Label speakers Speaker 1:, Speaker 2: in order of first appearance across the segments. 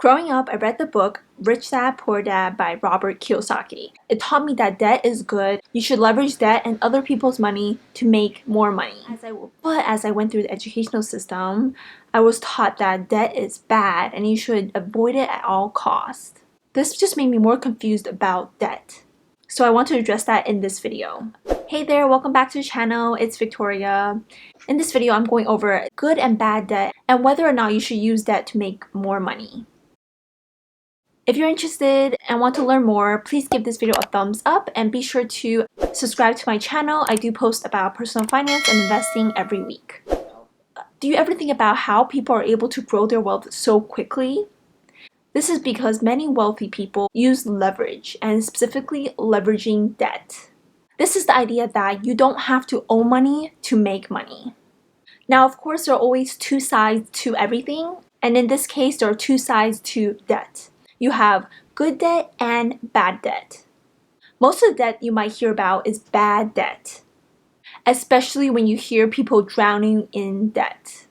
Speaker 1: Growing up, I read the book Rich Dad, Poor Dad by Robert Kiyosaki. It taught me that debt is good. You should leverage debt and other people's money to make more money. But as I went through the educational system, I was taught that debt is bad and you should avoid it at all costs. This just made me more confused about debt. So I want to address that in this video. Hey there, welcome back to the channel. It's Victoria. In this video, I'm going over good and bad debt and whether or not you should use debt to make more money. If you're interested and want to learn more, please give this video a thumbs up and be sure to subscribe to my channel. I do post about personal finance and investing every week. Do you ever think about how people are able to grow their wealth so quickly? This is because many wealthy people use leverage, and specifically leveraging debt. This is the idea that you don't have to owe money to make money. Now, of course, there are always two sides to everything, and in this case, there are two sides to debt. You have good debt and bad debt. Most of the debt you might hear about is bad debt, especially when you hear people drowning in debt.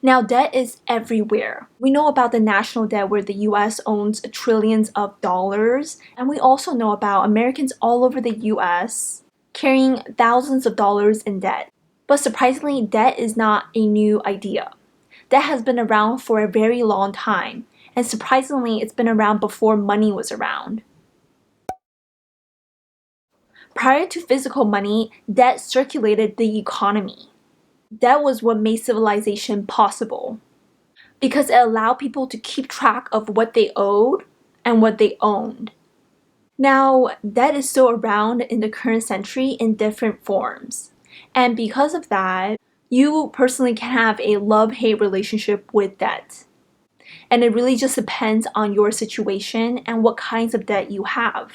Speaker 1: Now, debt is everywhere. We know about the national debt where the US owns trillions of dollars, and we also know about Americans all over the US carrying thousands of dollars in debt. But surprisingly, debt is not a new idea. Debt has been around for a very long time. And surprisingly, it's been around before money was around. Prior to physical money, debt circulated the economy. Debt was what made civilization possible because it allowed people to keep track of what they owed and what they owned. Now, debt is still around in the current century in different forms. And because of that, you personally can have a love-hate relationship with debt. And it really just depends on your situation and what kinds of debt you have.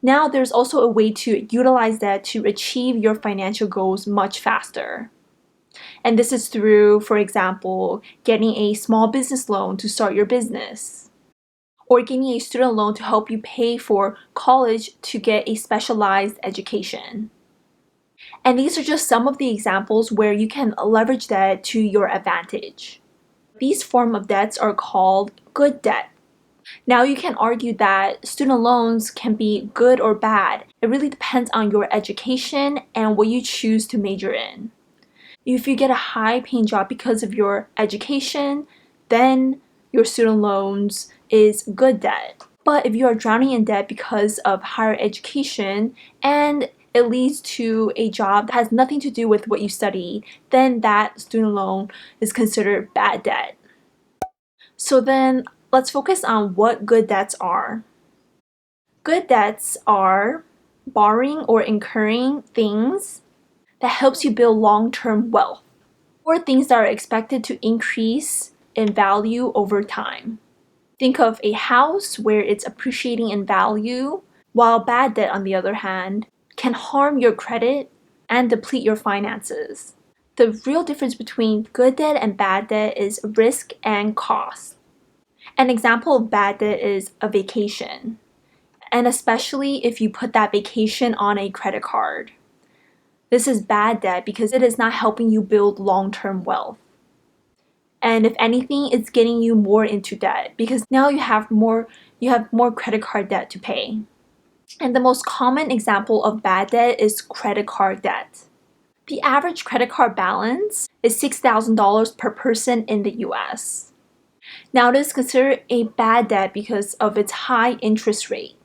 Speaker 1: Now, there's also a way to utilize debt to achieve your financial goals much faster. And this is through, for example, getting a small business loan to start your business, or getting a student loan to help you pay for college to get a specialized education. And these are just some of the examples where you can leverage debt to your advantage. These forms of debts are called good debt. Now, you can argue that student loans can be good or bad. It really depends on your education and what you choose to major in. If you get a high-paying job because of your education, then your student loans is good debt. But if you are drowning in debt because of higher education and it leads to a job that has nothing to do with what you studied, then that student loan is considered bad debt. So then, let's focus on what good debts are. Good debts are borrowing or incurring things that helps you build long-term wealth, or things that are expected to increase in value over time. Think of a house where it's appreciating in value, while bad debt, on the other hand, can harm your credit and deplete your finances. The real difference between good debt and bad debt is risk and cost. An example of bad debt is a vacation, and especially if you put that vacation on a credit card. This is bad debt because it is not helping you build long-term wealth. And if anything, it's getting you more into debt because now you have more credit card debt to pay. And the most common example of bad debt is credit card debt. The average credit card balance is $6,000 per person in the US. Now, it is considered a bad debt because of its high interest rate.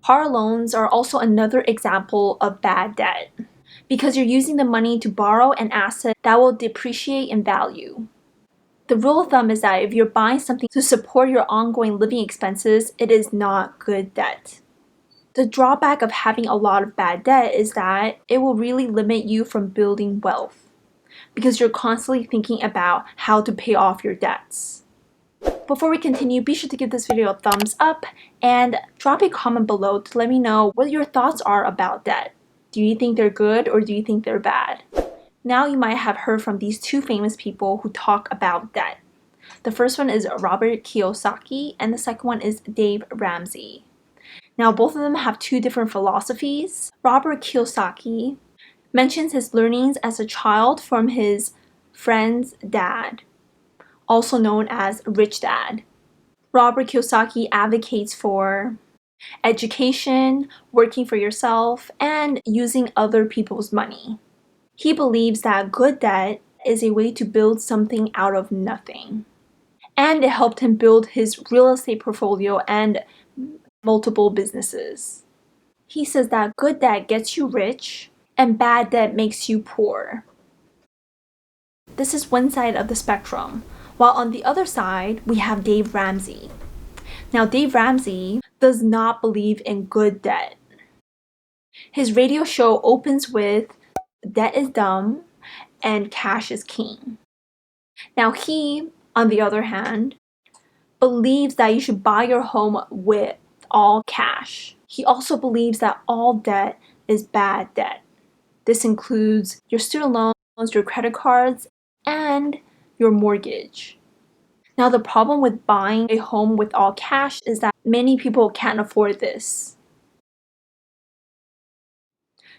Speaker 1: Car loans are also another example of bad debt because you're using the money to borrow an asset that will depreciate in value. The rule of thumb is that if you're buying something to support your ongoing living expenses, it is not good debt. The drawback of having a lot of bad debt is that it will really limit you from building wealth because you're constantly thinking about how to pay off your debts. Before we continue, be sure to give this video a thumbs up and drop a comment below to let me know what your thoughts are about debt. Do you think they're good or do you think they're bad? Now, you might have heard from these two famous people who talk about debt. The first one is Robert Kiyosaki and the second one is Dave Ramsey. Now, both of them have two different philosophies. Robert Kiyosaki mentions his learnings as a child from his friend's dad. also known as rich dad. Robert Kiyosaki advocates for education, working for yourself, and using other people's money. He believes that good debt is a way to build something out of nothing. And it helped him build his real estate portfolio and multiple businesses. He says that good debt gets you rich and bad debt makes you poor. This is one side of the spectrum, while on the other side, we have Dave Ramsey. Now, Dave Ramsey does not believe in good debt. His radio show opens with, "Debt is dumb and cash is king." Now, he, on the other hand, believes that you should buy your home with all cash. He also believes that all debt is bad debt. This includes your student loans, your credit cards, and your mortgage. Now, the problem with buying a home with all cash is that many people can't afford this.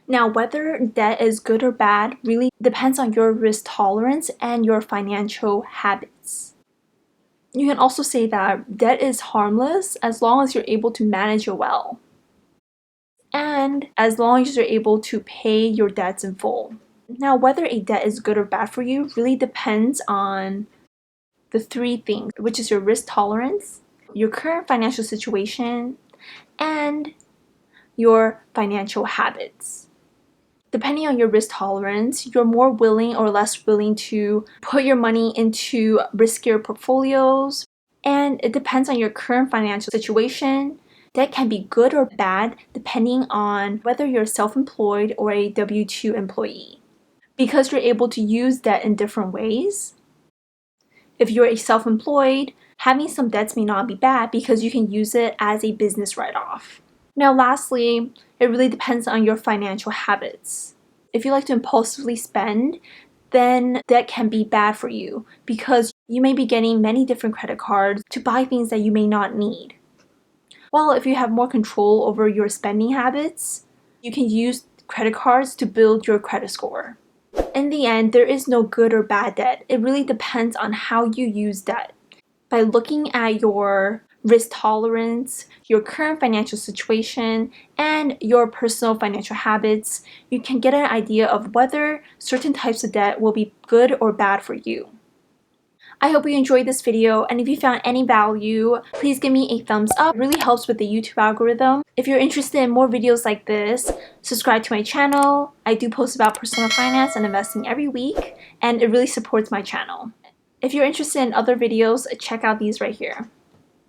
Speaker 1: Now, whether debt is good or bad really depends on your risk tolerance and your financial habits. You can also say that debt is harmless as long as you're able to manage it well, and as long as you're able to pay your debts in full. Now, whether a debt is good or bad for you really depends on the three things, which is your risk tolerance, your current financial situation, and your financial habits. Depending on your risk tolerance, you're more willing or less willing to put your money into riskier portfolios, and it depends on your current financial situation. That can be good or bad depending on whether you're self-employed or a W-2 employee, because you're able to use debt in different ways. If you're a self-employed, having some debts may not be bad because you can use it as a business write-off. Now, lastly, it really depends on your financial habits. If you like to impulsively spend, then that can be bad for you because you may be getting many different credit cards to buy things that you may not need. While if you have more control over your spending habits, you can use credit cards to build your credit score. In the end, there is no good or bad debt. It really depends on how you use debt. By looking at your risk tolerance, your current financial situation, and your personal financial habits, you can get an idea of whether certain types of debt will be good or bad for you. I hope you enjoyed this video, and if you found any value, please give me a thumbs up. It really helps with the YouTube algorithm. If you're interested in more videos like this, subscribe to my channel. I do post about personal finance and investing every week, and it really supports my channel. If you're interested in other videos, check out these right here.